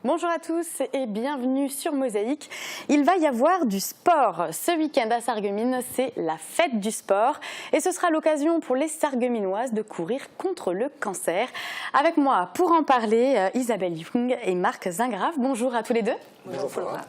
Bonjour à tous et bienvenue sur Mosaïque. Il va y avoir du sport. Ce week-end à Sarreguemines, c'est la fête du sport. Et ce sera l'occasion pour les Sarregueminoises de courir contre le cancer. Avec moi pour en parler, Isabelle Young et Marc Zingrave. Bonjour à tous les deux. Bonjour Flora.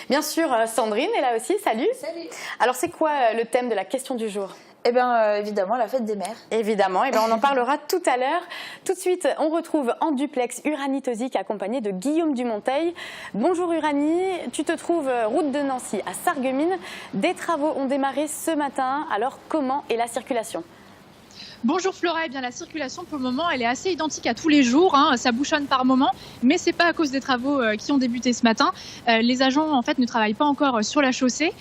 Bien sûr, Sandrine est là aussi. Salut. Salut. Alors c'est quoi le thème de la question du jour ? Eh bien, évidemment, la fête des mères. Évidemment, on en parlera tout à l'heure. Tout de suite, on retrouve en duplex Uranie Tosic accompagnée de Guillaume Dumonteil. Bonjour Uranie, tu te trouves route de Nancy à Sarreguemines. Des travaux ont démarré ce matin, alors comment est la circulation ? Bonjour Flora, eh bien la circulation pour le moment elle est assez identique à tous les jours, ça bouchonne par moment, mais c'est pas à cause des travaux qui ont débuté ce matin. Les agents en fait ne travaillent pas encore sur la chaussée.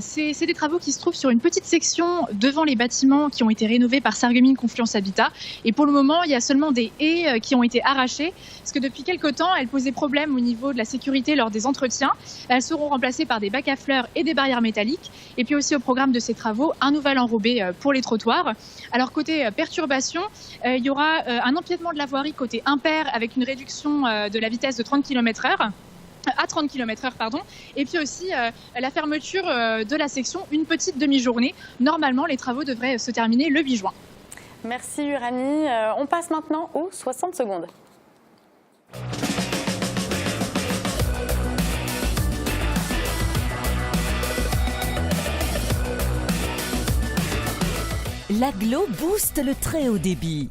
C'est des travaux qui se trouvent sur une petite section devant les bâtiments qui ont été rénovés par Sarreguemines Confluence Habitat. Et pour le moment il y a seulement des haies qui ont été arrachées, parce que depuis quelques temps elles posaient problème au niveau de la sécurité lors des entretiens. Elles seront remplacées par des bacs à fleurs et des barrières métalliques. Et puis aussi au programme de ces travaux, un nouvel enrobé pour les trottoirs. Alors côté perturbation, il y aura un empiètement de la voirie côté impair avec une réduction de la vitesse de 30 km/h. À 30 km/h, pardon. Et puis aussi la fermeture de la section, une petite demi-journée. Normalement, les travaux devraient se terminer le 8 juin. Merci Uranie. On passe maintenant aux 60 secondes. L'Aglo booste le très haut débit.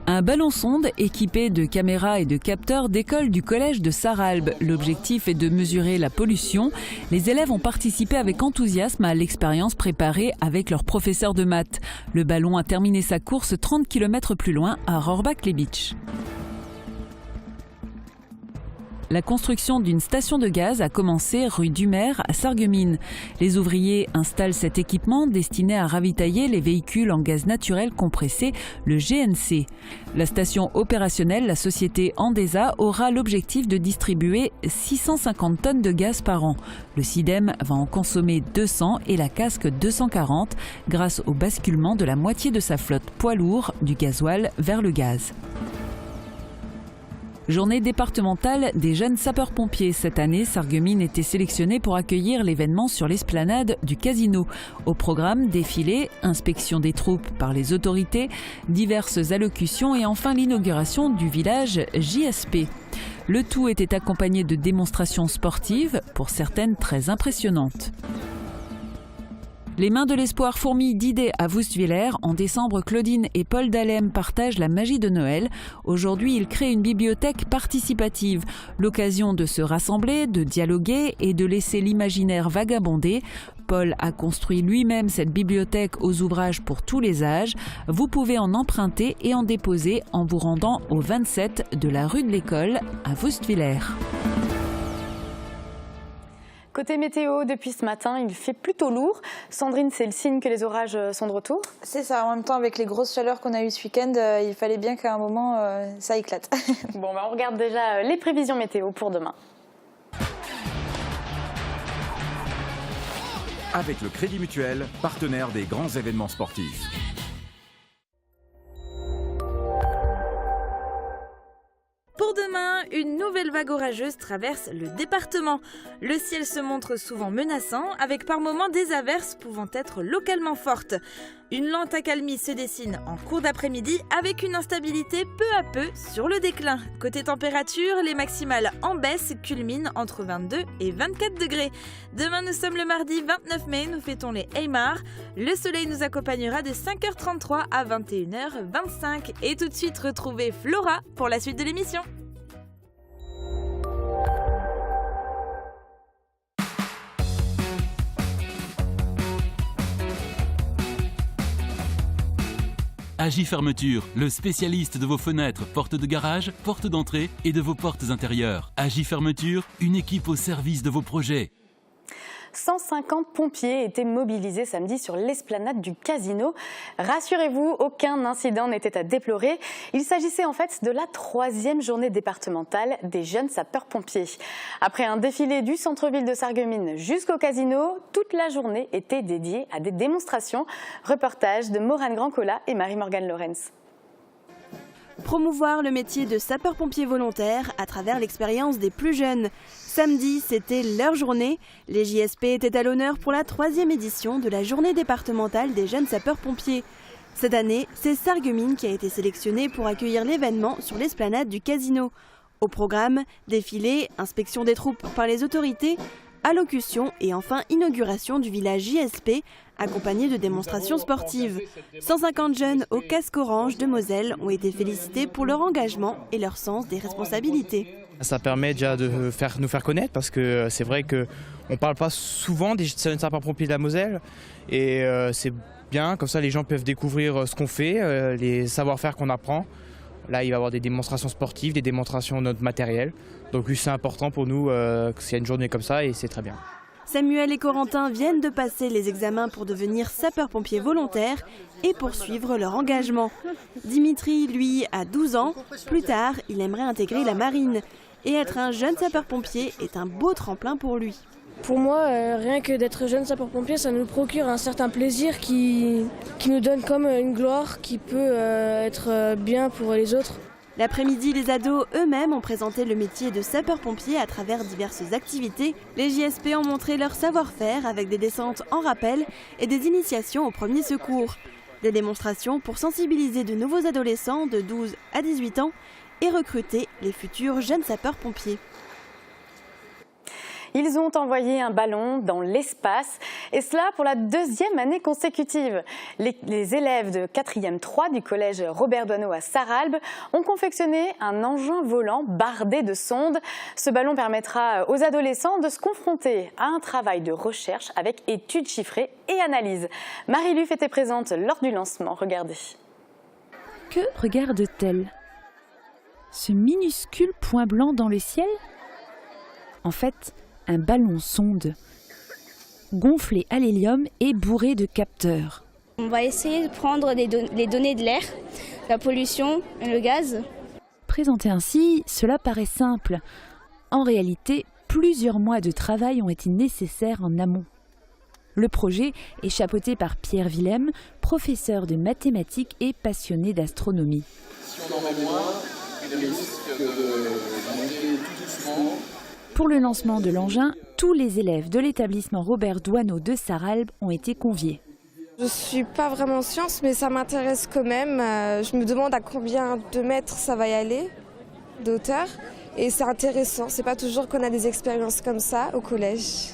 Un ballon-sonde équipé de caméras et de capteurs décolle du collège de Sarralbe. L'objectif est de mesurer la pollution. Les élèves ont participé avec enthousiasme à l'expérience préparée avec leur professeur de maths. Le ballon a terminé sa course 30 km plus loin à Rohrbach-les-Bitches. La construction d'une station de gaz a commencé rue Dumer à Sarreguemines. Les ouvriers installent cet équipement destiné à ravitailler les véhicules en gaz naturel compressé, le GNC. La station opérationnelle, la société Endesa, aura l'objectif de distribuer 650 tonnes de gaz par an. Le SIDEM va en consommer 200 et la casque 240 grâce au basculement de la moitié de sa flotte poids lourd du gasoil vers le gaz. Journée départementale des jeunes sapeurs-pompiers. Cette année, Sarreguemines était sélectionnée pour accueillir l'événement sur l'esplanade du Casino. Au programme, défilé, inspection des troupes par les autorités, diverses allocutions et enfin l'inauguration du village JSP. Le tout était accompagné de démonstrations sportives, pour certaines très impressionnantes. Les mains de l'espoir fourmillent d'idées à Wustwiller. En décembre, Claudine et Paul Dalem partagent la magie de Noël. Aujourd'hui, ils créent une bibliothèque participative. L'occasion de se rassembler, de dialoguer et de laisser l'imaginaire vagabonder. Paul a construit lui-même cette bibliothèque aux ouvrages pour tous les âges. Vous pouvez en emprunter et en déposer en vous rendant au 27 de la rue de l'École à Wustwiller. Côté météo, depuis ce matin, il fait plutôt lourd. Sandrine, c'est le signe que les orages sont de retour ? C'est ça, en même temps, avec les grosses chaleurs qu'on a eues ce week-end, il fallait bien qu'à un moment, ça éclate. Bon, on regarde déjà les prévisions météo pour demain. Avec le Crédit Mutuel, partenaire des grands événements sportifs. Pour demain, une nouvelle vague orageuse traverse le département. Le ciel se montre souvent menaçant, avec par moments des averses pouvant être localement fortes. Une lente accalmie se dessine en cours d'après-midi, avec une instabilité peu à peu sur le déclin. Côté température, les maximales en baisse culminent entre 22 et 24 degrés. Demain, nous sommes le mardi 29 mai, nous fêtons les Aymars. Le soleil nous accompagnera de 5h33 à 21h25. Et tout de suite, retrouvez Flora pour la suite de l'émission. Agi Fermeture, le spécialiste de vos fenêtres, portes de garage, portes d'entrée et de vos portes intérieures. Agi Fermeture, une équipe au service de vos projets. 150 pompiers étaient mobilisés samedi sur l'esplanade du Casino. Rassurez-vous, aucun incident n'était à déplorer. Il s'agissait en fait de la 3e journée départementale des jeunes sapeurs-pompiers. Après un défilé du centre-ville de Sarreguemines jusqu'au Casino, toute la journée était dédiée à des démonstrations. Reportage de Morane Grandcola et Marie-Morgane Lorenz. Promouvoir le métier de sapeur-pompier volontaire à travers l'expérience des plus jeunes. Samedi, c'était leur journée. Les JSP étaient à l'honneur pour la 3e édition de la journée départementale des jeunes sapeurs-pompiers. Cette année, c'est Sarreguemines qui a été sélectionnée pour accueillir l'événement sur l'esplanade du Casino. Au programme, défilé, inspection des troupes par les autorités, allocution et enfin inauguration du village JSP, accompagné de démonstrations sportives. 150 jeunes au casque orange de Moselle ont été félicités pour leur engagement et leur sens des responsabilités. Ça permet déjà de nous faire connaître parce que c'est vrai qu'on ne parle pas souvent des jeunes sapeurs-pompiers de la Moselle et c'est bien, comme ça les gens peuvent découvrir ce qu'on fait, les savoir-faire qu'on apprend. Là, il va y avoir des démonstrations sportives, des démonstrations de notre matériel. Donc c'est important pour nous qu'il y ait une journée comme ça et c'est très bien. Samuel et Corentin viennent de passer les examens pour devenir sapeurs-pompiers volontaires et poursuivre leur engagement. Dimitri, lui, a 12 ans. Plus tard, il aimerait intégrer la marine. Et être un jeune sapeur-pompier est un beau tremplin pour lui. Pour moi, rien que d'être jeune sapeur-pompier, ça nous procure un certain plaisir qui nous donne comme une gloire qui peut être bien pour les autres. L'après-midi, les ados eux-mêmes ont présenté le métier de sapeur-pompier à travers diverses activités. Les JSP ont montré leur savoir-faire avec des descentes en rappel et des initiations aux premiers secours. Des démonstrations pour sensibiliser de nouveaux adolescents de 12 à 18 ans et recruter les futurs jeunes sapeurs-pompiers. Ils ont envoyé un ballon dans l'espace, et cela pour la 2e année consécutive. Les élèves de 4e 3 du collège Robert Doisneau à Sarralbe ont confectionné un engin volant bardé de sondes. Ce ballon permettra aux adolescents de se confronter à un travail de recherche avec études chiffrées et analyses. Marie Luff était présente lors du lancement. Regardez. Que regarde-t-elle? Ce minuscule point blanc dans le ciel? En fait, un ballon sonde, gonflé à l'hélium et bourré de capteurs. On va essayer de prendre les données de l'air, la pollution et le gaz. Présenté ainsi, cela paraît simple. En réalité, plusieurs mois de travail ont été nécessaires en amont. Le projet est chapeauté par Pierre Willem, professeur de mathématiques et passionné d'astronomie. Si on en met moins, il risque de monter tout doucement. Pour le lancement de l'engin, tous les élèves de l'établissement Robert Doisneau de Sarralbe ont été conviés. Je ne suis pas vraiment science, mais ça m'intéresse quand même. Je me demande à combien de mètres ça va y aller, d'auteur. Et c'est intéressant, c'est pas toujours qu'on a des expériences comme ça au collège.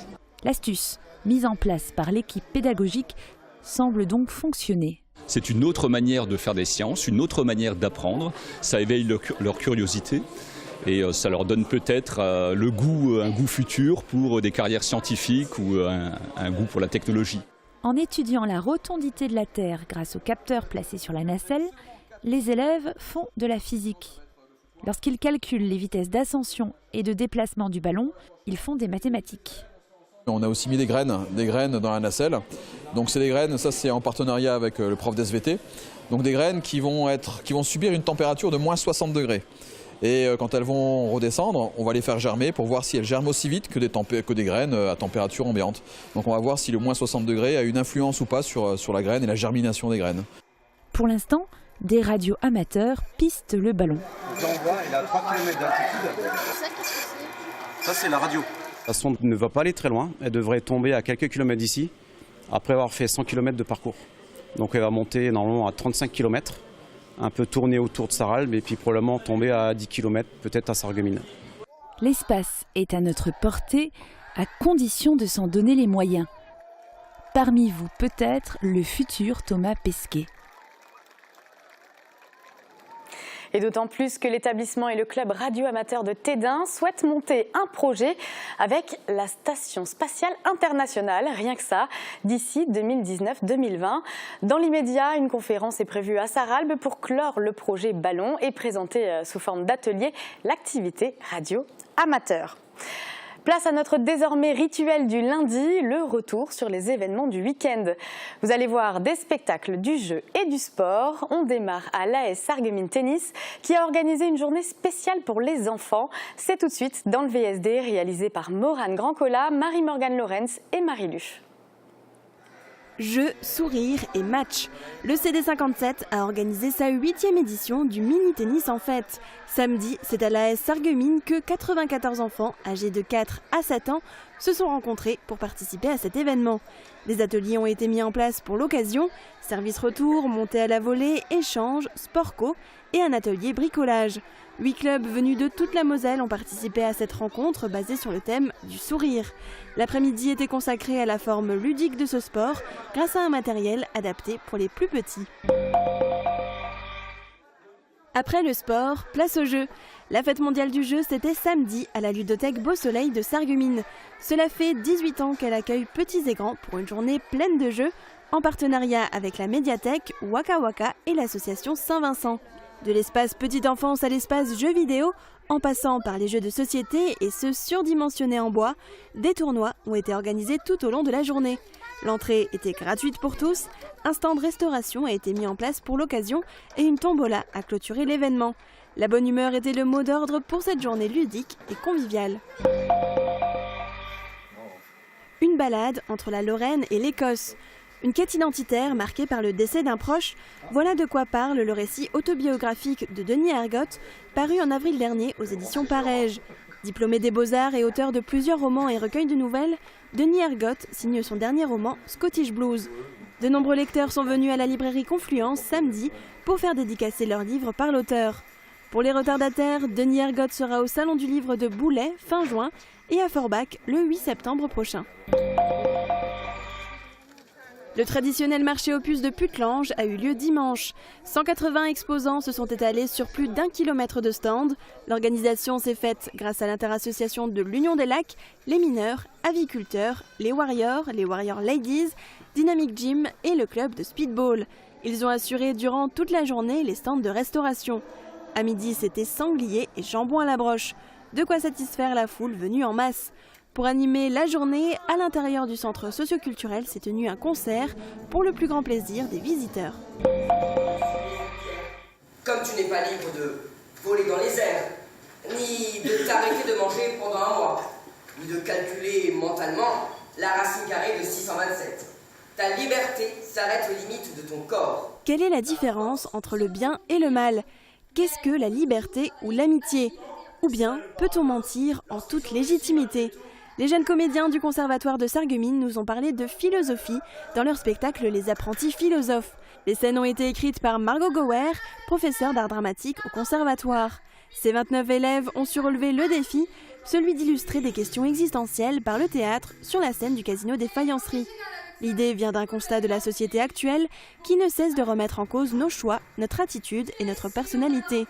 L'astuce, mise en place par l'équipe pédagogique, semble donc fonctionner. C'est une autre manière de faire des sciences, une autre manière d'apprendre. Ça éveille leur curiosité. Et ça leur donne peut-être un goût futur pour des carrières scientifiques ou un goût pour la technologie. En étudiant la rotondité de la Terre grâce aux capteurs placés sur la nacelle, les élèves font de la physique. Lorsqu'ils calculent les vitesses d'ascension et de déplacement du ballon, ils font des mathématiques. On a aussi mis des graines dans la nacelle. Donc c'est des graines, ça c'est en partenariat avec le prof d'SVT. Donc des graines qui vont subir une température de moins 60 degrés. Et quand elles vont redescendre, on va les faire germer pour voir si elles germent aussi vite que des graines à température ambiante. Donc on va voir si le moins 60 degrés a une influence ou pas sur la graine et la germination des graines. Pour l'instant, des radios amateurs pistent le ballon. L'envoi, il a 3 km d'altitude. Ça c'est la radio. La sonde ne va pas aller très loin, elle devrait tomber à quelques kilomètres d'ici, après avoir fait 100 km de parcours. Donc elle va monter normalement à 35 km. Un peu tourner autour de Sarralbe et puis probablement tomber à 10 km, peut-être à Sarreguemines. L'espace est à notre portée, à condition de s'en donner les moyens. Parmi vous, peut-être, le futur Thomas Pesquet. Et d'autant plus que l'établissement et le club radio-amateur de Tédin souhaitent monter un projet avec la Station spatiale internationale, rien que ça, d'ici 2019-2020. Dans l'immédiat, une conférence est prévue à Sarralbe pour clore le projet Ballon et présenter sous forme d'atelier l'activité radio-amateur. Place à notre désormais rituel du lundi, le retour sur les événements du week-end. Vous allez voir des spectacles, du jeu et du sport. On démarre à l'AS Sarreguemines Tennis qui a organisé une journée spéciale pour les enfants. C'est tout de suite dans le VSD réalisé par Morane Grandcola, Marie-Morgane Lorenz et Marie Luff. Jeux, sourires et matchs. Le CD57 a organisé sa 8e édition du mini-tennis en fête. Samedi, c'est à l'AS Sarreguemines que 94 enfants âgés de 4 à 7 ans se sont rencontrés pour participer à cet événement. Des ateliers ont été mis en place pour l'occasion, service retour, montée à la volée, échange, sport co et un atelier bricolage. 8 clubs venus de toute la Moselle ont participé à cette rencontre basée sur le thème du sourire. L'après-midi était consacré à la forme ludique de ce sport grâce à un matériel adapté pour les plus petits. Après le sport, place au jeu. La fête mondiale du jeu, c'était samedi à la ludothèque Beau Soleil de Sarreguemines. Cela fait 18 ans qu'elle accueille petits et grands pour une journée pleine de jeux, en partenariat avec la médiathèque Waka Waka et l'association Saint-Vincent. De l'espace petite enfance à l'espace jeux vidéo, en passant par les jeux de société et ceux surdimensionnés en bois, des tournois ont été organisés tout au long de la journée. L'entrée était gratuite pour tous, un stand restauration a été mis en place pour l'occasion et une tombola a clôturé l'événement. La bonne humeur était le mot d'ordre pour cette journée ludique et conviviale. Une balade entre la Lorraine et l'Écosse. Une quête identitaire marquée par le décès d'un proche, voilà de quoi parle le récit autobiographique de Denis Ergotte, paru en avril dernier aux éditions Parège. Diplômé des Beaux-Arts et auteur de plusieurs romans et recueils de nouvelles, Denis Ergotte signe son dernier roman, Scottish Blues. De nombreux lecteurs sont venus à la librairie Confluence samedi pour faire dédicacer leur livre par l'auteur. Pour les retardataires, Denis Ergotte sera au Salon du Livre de Boulay fin juin et à Forbach le 8 septembre prochain. Le traditionnel marché aux puces de Putelange a eu lieu dimanche. 180 exposants se sont étalés sur plus d'1 kilomètre de stands. L'organisation s'est faite grâce à l'interassociation de l'Union des Lacs, les mineurs, aviculteurs, les Warrior Ladies, Dynamic Gym et le club de speedball. Ils ont assuré durant toute la journée les stands de restauration. À midi, c'était sanglier et jambon à la broche. De quoi satisfaire la foule venue en masse. Pour animer la journée, à l'intérieur du centre socioculturel s'est tenu un concert pour le plus grand plaisir des visiteurs. Comme tu n'es pas libre de voler dans les airs, ni de t'arrêter de manger pendant un mois, ni de calculer mentalement la racine carrée de 627, ta liberté s'arrête aux limites de ton corps. Quelle est la différence entre le bien et le mal? Qu'est-ce que la liberté ou l'amitié? Ou bien peut-on mentir en toute légitimité? Les jeunes comédiens du Conservatoire de Sarreguemines nous ont parlé de philosophie dans leur spectacle Les Apprentis Philosophes. Les scènes ont été écrites par Margot Gower, professeure d'art dramatique au Conservatoire. Ces 29 élèves ont su relever le défi, celui d'illustrer des questions existentielles par le théâtre sur la scène du Casino des Faïenceries. L'idée vient d'un constat de la société actuelle qui ne cesse de remettre en cause nos choix, notre attitude et notre personnalité.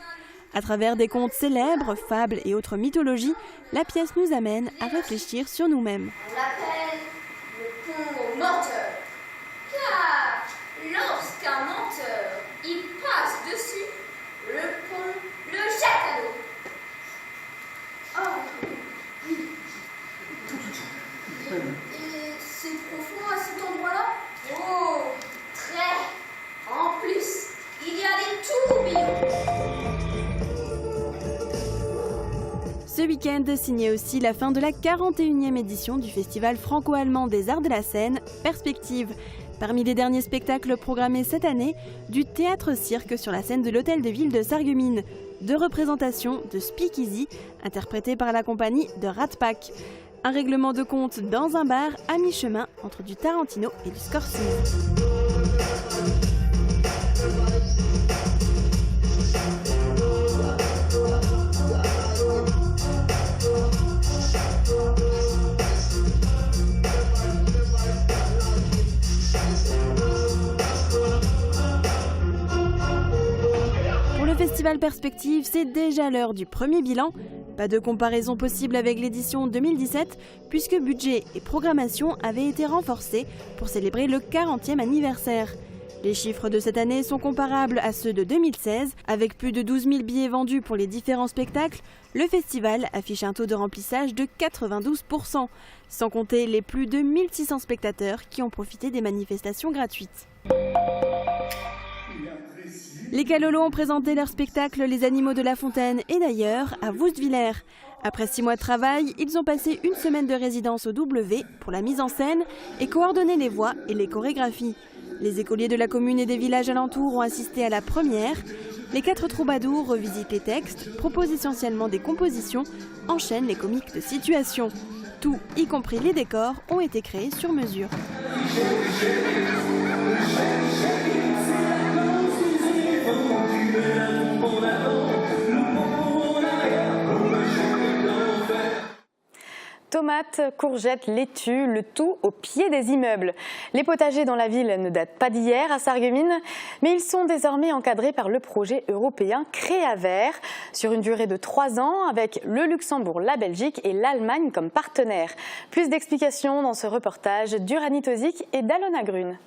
À travers des contes célèbres, fables et autres mythologies, la pièce nous amène à réfléchir sur nous-mêmes. On l'appelle le pont menteur. Car lorsqu'un menteur il passe dessus, le pont le jette à l'eau. Oh, oui. Et c'est profond à cet endroit-là? Oh, très. En plus, il y a des tourbillons. Ce week-end signait aussi la fin de la 41e édition du festival franco-allemand des arts de la scène, Perspective. Parmi les derniers spectacles programmés cette année, du théâtre-cirque sur la scène de l'Hôtel de Ville de Sarreguemines. 2 représentations de Speakeasy, interprétées par la compagnie de Rat Pack. Un règlement de compte dans un bar à mi-chemin entre du Tarantino et du Scorsese. Pour le festival Perspective, c'est déjà l'heure du premier bilan. Pas de comparaison possible avec l'édition 2017, puisque budget et programmation avaient été renforcés pour célébrer le 40e anniversaire. Les chiffres de cette année sont comparables à ceux de 2016, avec plus de 12 000 billets vendus pour les différents spectacles. Le festival affiche un taux de remplissage de 92%, sans compter les plus de 1600 spectateurs qui ont profité des manifestations gratuites. Les Calolos ont présenté leur spectacle Les Animaux de la Fontaine et d'ailleurs à Woustviller. Après 6 mois de travail, ils ont passé une semaine de résidence au W pour la mise en scène et coordonner les voix et les chorégraphies. Les écoliers de la commune et des villages alentours ont assisté à la première. Les 4 troubadours revisitent les textes, proposent essentiellement des compositions, enchaînent les comiques de situation. Tout, y compris les décors, ont été créés sur mesure. Tomates, courgettes, laitues, le tout au pied des immeubles. Les potagers dans la ville ne datent pas d'hier à Sarreguemines, mais ils sont désormais encadrés par le projet européen Créavert sur une durée de 3 ans avec le Luxembourg, la Belgique et l'Allemagne comme partenaires. Plus d'explications dans ce reportage d'Uranie Tozic et d'Alona Grune.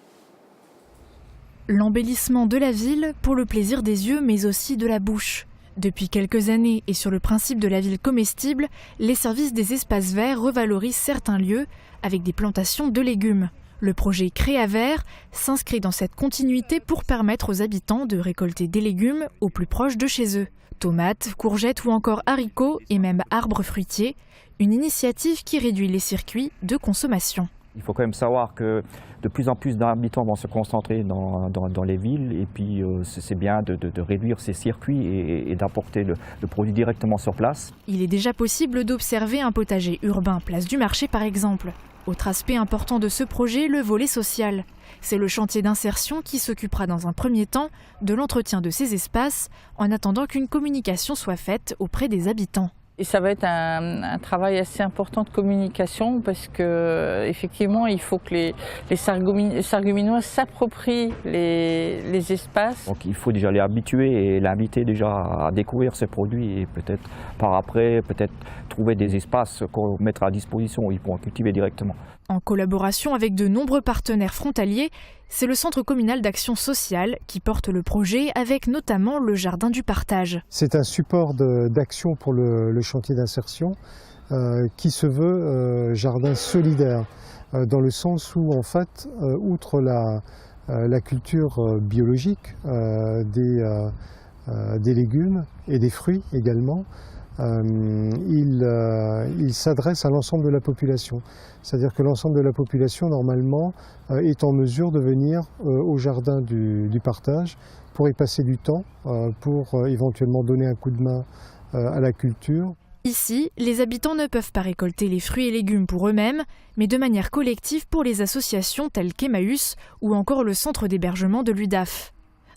L'embellissement de la ville pour le plaisir des yeux mais aussi de la bouche. Depuis quelques années et sur le principe de la ville comestible, les services des espaces verts revalorisent certains lieux avec des plantations de légumes. Le projet Créavert s'inscrit dans cette continuité pour permettre aux habitants de récolter des légumes au plus proche de chez eux. Tomates, courgettes ou encore haricots et même arbres fruitiers, une initiative qui réduit les circuits de consommation. Il faut quand même savoir que de plus en plus d'habitants vont se concentrer dans les villes et puis c'est bien de réduire ces circuits et d'apporter le produit directement sur place. Il est déjà possible d'observer un potager urbain, place du marché par exemple. Autre aspect important de ce projet, le volet social. C'est le chantier d'insertion qui s'occupera dans un premier temps de l'entretien de ces espaces en attendant qu'une communication soit faite auprès des habitants. Et ça va être un travail assez important de communication parce que effectivement il faut que les Sarregueminois s'approprient les espaces. Donc il faut déjà les habituer et l'inviter déjà à découvrir ces produits et peut-être par après trouver des espaces qu'on mettra à disposition où ils pourront cultiver directement. En collaboration avec de nombreux partenaires frontaliers, c'est le Centre communal d'action sociale qui porte le projet avec notamment le Jardin du Partage. C'est un support d'action pour le chantier d'insertion qui se veut jardin solidaire, dans le sens où en fait, outre la culture biologique des légumes et des fruits également, il s'adresse à l'ensemble de la population. C'est-à-dire que l'ensemble de la population, normalement, est en mesure de venir au jardin du partage pour y passer du temps, pour éventuellement donner un coup de main à la culture. Ici, les habitants ne peuvent pas récolter les fruits et légumes pour eux-mêmes, mais de manière collective pour les associations telles qu'Emmaüs ou encore le centre d'hébergement de l'UDAF.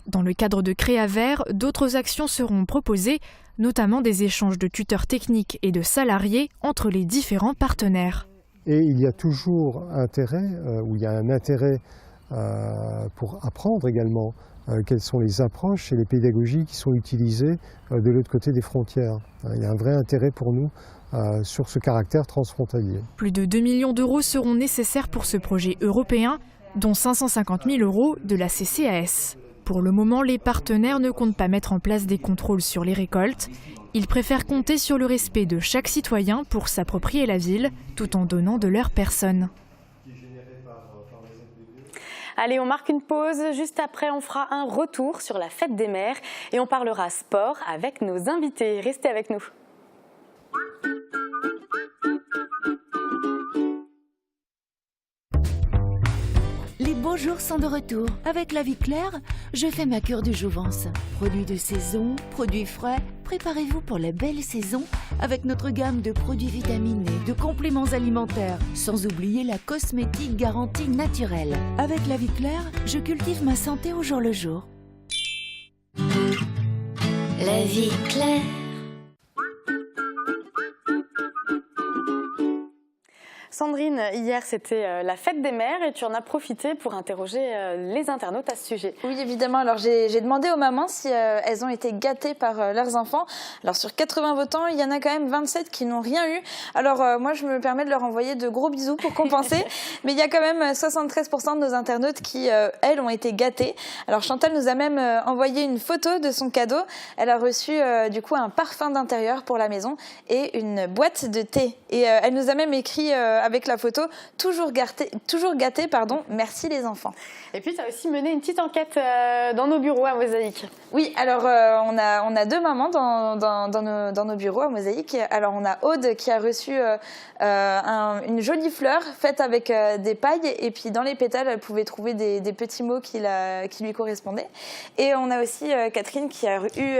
Dans le cadre de Créavert, d'autres actions seront proposées, notamment des échanges de tuteurs techniques et de salariés entre les différents partenaires. Et il y a toujours intérêt, ou il y a un intérêt pour apprendre également quelles sont les approches et les pédagogies qui sont utilisées de l'autre côté des frontières. Il y a un vrai intérêt pour nous sur ce caractère transfrontalier. Plus de 2 millions d'euros seront nécessaires pour ce projet européen, dont 550 000 € de la CCAS. Pour le moment, les partenaires ne comptent pas mettre en place des contrôles sur les récoltes. Ils préfèrent compter sur le respect de chaque citoyen pour s'approprier la ville, tout en donnant de leur personne. Allez, on marque une pause. Juste après, on fera un retour sur la fête des mères et on parlera sport avec nos invités. Restez avec nous. Les beaux jours sont de retour. Avec La Vie Claire, je fais ma cure de jouvence. Produits de saison, produits frais, préparez-vous pour la belle saison avec notre gamme de produits vitaminés, de compléments alimentaires, sans oublier la cosmétique garantie naturelle. Avec La Vie Claire, je cultive ma santé au jour le jour. La Vie Claire. Sandrine, hier c'était la fête des mères et tu en as profité pour interroger les internautes à ce sujet. Oui, évidemment. Alors j'ai demandé aux mamans si elles ont été gâtées par leurs enfants. Alors sur 80 votants, il y en a quand même 27 qui n'ont rien eu. Alors moi je me permets de leur envoyer de gros bisous pour compenser. Mais il y a quand même 73% de nos internautes qui, elles, ont été gâtées. Alors Chantal nous a même envoyé une photo de son cadeau. Elle a reçu du coup un parfum d'intérieur pour la maison et une boîte de thé. Et elle nous a même écrit avec la photo « Toujours gâté, pardon, merci les enfants ». Et puis tu as aussi mené une petite enquête dans nos bureaux à Mosaïque. Oui, alors on a 2 mamans dans nos bureaux à Mosaïque. Alors on a Aude qui a reçu une jolie fleur faite avec des pailles, et puis dans les pétales elle pouvait trouver des petits mots qui lui correspondaient. Et on a aussi Catherine qui a eu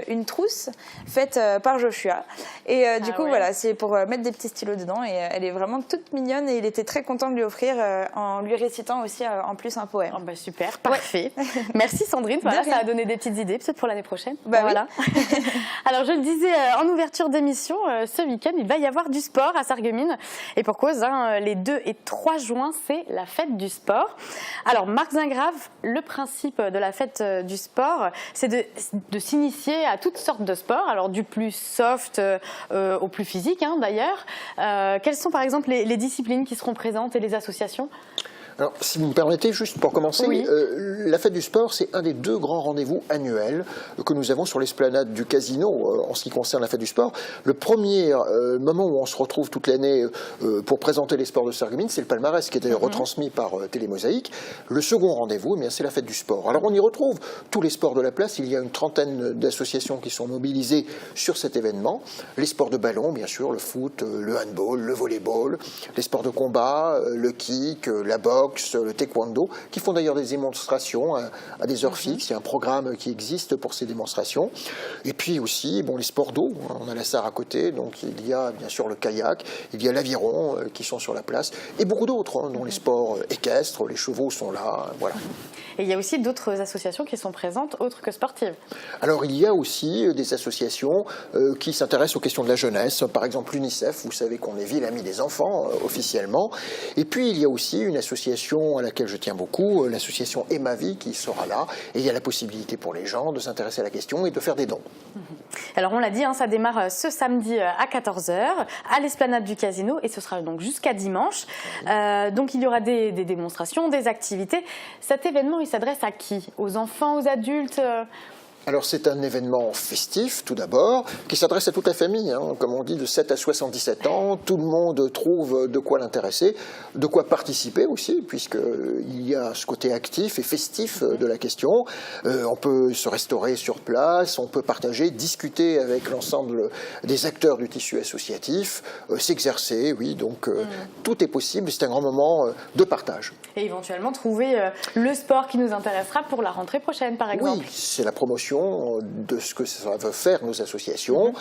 une trousse faite par Joshua. Et du coup voilà, c'est pour mettre des petits stylos dedans, et elle est vraiment toute mignonne, et il était très content de lui offrir en lui récitant aussi en plus un poème. Oh bah super, parfait. Ouais. Merci Sandrine, voilà, ça a donné des petites idées peut-être pour l'année prochaine. Bah voilà. Oui. Alors je le disais en ouverture d'émission, ce week-end il va y avoir du sport à Sarreguemines, et pour cause, les 2 et 3 juin c'est la fête du sport. Alors Marc Zingrave, le principe de la fête du sport, c'est de s'initier à toutes sortes de sports, alors du plus soft au plus physique d'ailleurs. Quelles sont par exemple les disciplines qui seront présentes et les associations ? Alors, si vous me permettez, juste pour commencer, oui. La fête du sport, c'est un des 2 grands rendez-vous annuels que nous avons sur l'esplanade du Casino en ce qui concerne la fête du sport. Le premier moment où on se retrouve toute l'année pour présenter les sports de Sarreguemines, c'est le palmarès qui est d'ailleurs retransmis par Télémosaïque. Le second rendez-vous, c'est la fête du sport. Alors on y retrouve tous les sports de la place. Il y a une 30aine d'associations qui sont mobilisées sur cet événement. Les sports de ballon, bien sûr, le foot, le handball, le volleyball, les sports de combat, le kick, la boxe, le taekwondo, qui font d'ailleurs des démonstrations à des heures fixes. Il y a un programme qui existe pour ces démonstrations. Et puis aussi, les sports d'eau. On a la Sarre à côté, donc il y a bien sûr le kayak, il y a l'aviron qui sont sur la place, et beaucoup d'autres, dont les sports équestres, les chevaux sont là, voilà. Et il y a aussi d'autres associations qui sont présentes, autres que sportives. Alors il y a aussi des associations qui s'intéressent aux questions de la jeunesse, par exemple l'UNICEF, vous savez qu'on est ville amie des enfants officiellement, et puis il y a aussi une association à laquelle je tiens beaucoup, l'association Emma-Vie qui sera là, et il y a la possibilité pour les gens de s'intéresser à la question et de faire des dons. Alors on l'a dit, ça démarre ce samedi à 14h à l'esplanade du Casino, et ce sera donc jusqu'à dimanche. Donc il y aura des démonstrations, des activités. Cet événement, il s'adresse à qui? Aux enfants, aux adultes? Alors c'est un événement festif tout d'abord, qui s'adresse à toute la famille, comme on dit, de 7 à 77 ans. Tout le monde trouve de quoi l'intéresser, de quoi participer aussi, puisqu'il y a ce côté actif et festif de la question. On peut se restaurer sur place, on peut partager, discuter avec l'ensemble des acteurs du tissu associatif, s'exercer, oui, donc tout est possible, c'est un grand moment de partage. Et éventuellement trouver le sport qui nous intéressera pour la rentrée prochaine, par exemple. Oui, c'est la promotion de ce que ça veut faire nos associations.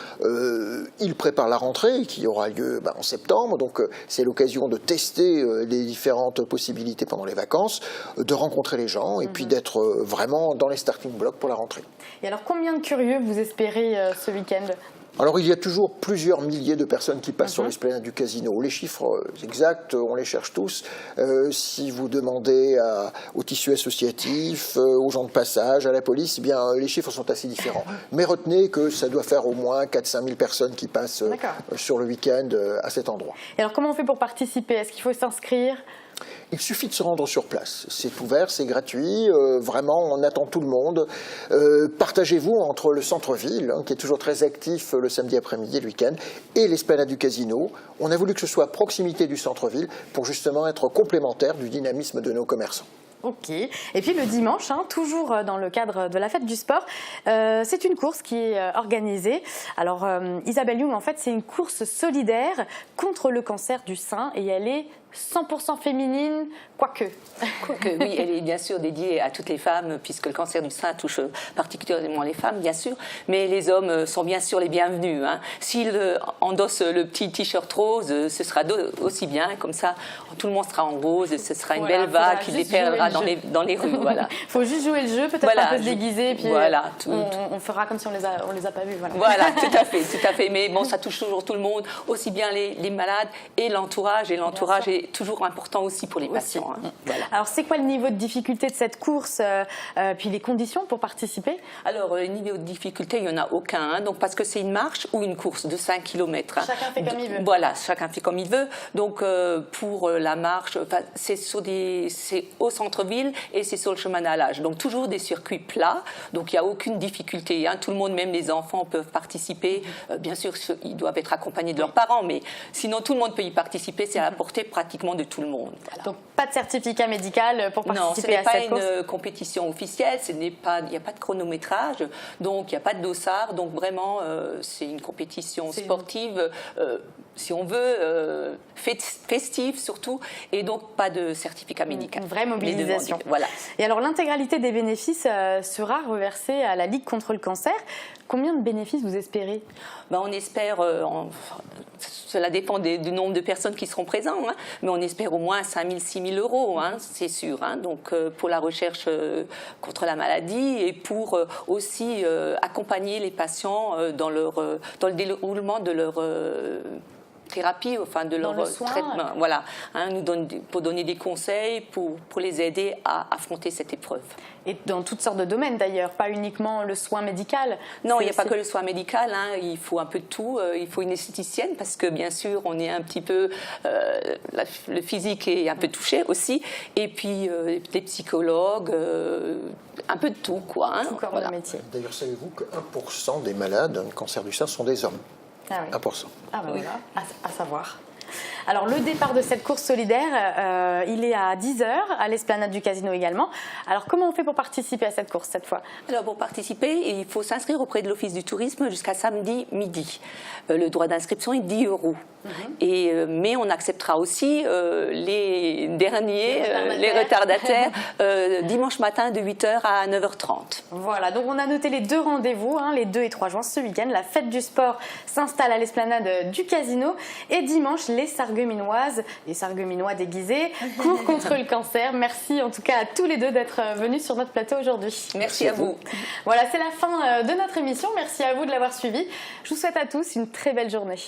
Ils préparent la rentrée qui aura lieu en septembre, donc c'est l'occasion de tester les différentes possibilités pendant les vacances, de rencontrer les gens et puis d'être vraiment dans les starting blocks pour la rentrée. Et alors combien de curieux vous espérez ce week-end ? Alors il y a toujours plusieurs milliers de personnes qui passent sur l'esplanade du Casino. Les chiffres exacts, on les cherche tous. Si vous demandez au tissu associatif, aux gens de passage, à la police, eh bien les chiffres sont assez différents. Mais retenez que ça doit faire au moins 4-5 000 personnes qui passent sur le week-end à cet endroit. Et alors comment on fait pour participer? Est-ce qu'il faut s'inscrire? Il suffit de se rendre sur place. C'est ouvert, c'est gratuit. Vraiment, on attend tout le monde. Partagez-vous entre le centre-ville, qui est toujours très actif le samedi après-midi et le week-end, et l'esplanade du Casino. On a voulu que ce soit à proximité du centre-ville pour justement être complémentaire du dynamisme de nos commerçants. Ok. Et puis le dimanche, toujours dans le cadre de la fête du sport, c'est une course qui est organisée. Alors Isabelle Young, en fait, c'est une course solidaire contre le cancer du sein et elle est 100% féminine, quoique. Quoique, oui, elle est bien sûr dédiée à toutes les femmes, puisque le cancer du sein touche particulièrement les femmes, bien sûr, mais les hommes sont bien sûr les bienvenus. S'ils endossent le petit t-shirt rose, ce sera aussi bien, comme ça, tout le monde sera en rose, ce sera une belle vague qui déferlera dans les rues. Voilà. Il faut juste jouer le jeu, peut-être un peu se déguiser, puis voilà, on fera comme si on les a pas vus. Voilà, tout à fait. Mais bon, ça touche toujours tout le monde, aussi bien les malades et l'entourage est toujours important aussi pour les patients. Voilà. Alors, c'est quoi le niveau de difficulté de cette course, puis les conditions pour participer? Alors, le niveau de difficulté, il n'y en a aucun, donc parce que c'est une marche ou une course de 5 km. Chacun fait comme il veut. Voilà, chacun fait comme il veut. Donc, pour la marche, c'est au centre centre-ville et c'est sur le chemin d'Allage. Donc toujours des circuits plats, donc il n'y a aucune difficulté. Hein. Tout le monde, même les enfants, peuvent participer. Bien sûr, ils doivent être accompagnés de leurs parents, mais sinon tout le monde peut y participer. C'est à la portée pratiquement de tout le monde. Voilà. Donc pas de certificat médical pour participer à cette course? Non, ce n'est pas une compétition officielle, il n'y a pas de chronométrage, donc il n'y a pas de dossard. Donc vraiment, c'est une compétition sportive, si on veut, festive surtout, et donc pas de certificat médical. Une vraie mobilisation. Voilà. Et alors l'intégralité des bénéfices sera reversée à la Ligue contre le cancer. Combien de bénéfices vous espérez? On espère, cela dépend du nombre de personnes qui seront présentes, hein, mais on espère au moins 5 000, 6 000 euros, hein, c'est sûr. Hein, donc pour la recherche contre la maladie et pour aussi accompagner les patients dans le déroulement de leur thérapie, enfin de leur traitement. Voilà, hein, pour donner des conseils, pour les aider à affronter cette épreuve. Et dans toutes sortes de domaines d'ailleurs, pas uniquement le soin médical. Non, il n'y a pas que le soin médical, hein, il faut un peu de tout. Il faut une esthéticienne parce que bien sûr on est un petit peu, le physique est un peu touché aussi. Et puis des psychologues, un peu de tout quoi. Hein, tout corps de métier. D'ailleurs, savez-vous que 1% des malades d'un cancer du sein sont des hommes? Ah oui. 1%. Ah ben voilà, à savoir. Alors le départ de cette course solidaire, il est à 10h à l'esplanade du Casino également. Alors comment on fait pour participer à cette course cette fois? Alors pour participer, il faut s'inscrire auprès de l'Office du tourisme jusqu'à samedi midi. Le droit d'inscription est 10 €. Mais on acceptera aussi les retardataires dimanche matin de 8h à 9h30. Voilà, donc on a noté les deux rendez-vous, hein, les 2 et 3 juin ce week-end. La fête du sport s'installe à l'esplanade du Casino et dimanche les Sarregueminoises, les Sarregueminois déguisés, courent contre le cancer. Merci en tout cas à tous les deux d'être venus sur notre plateau aujourd'hui. Merci à vous. Voilà, c'est la fin de notre émission. Merci à vous de l'avoir suivi. Je vous souhaite à tous une très belle journée.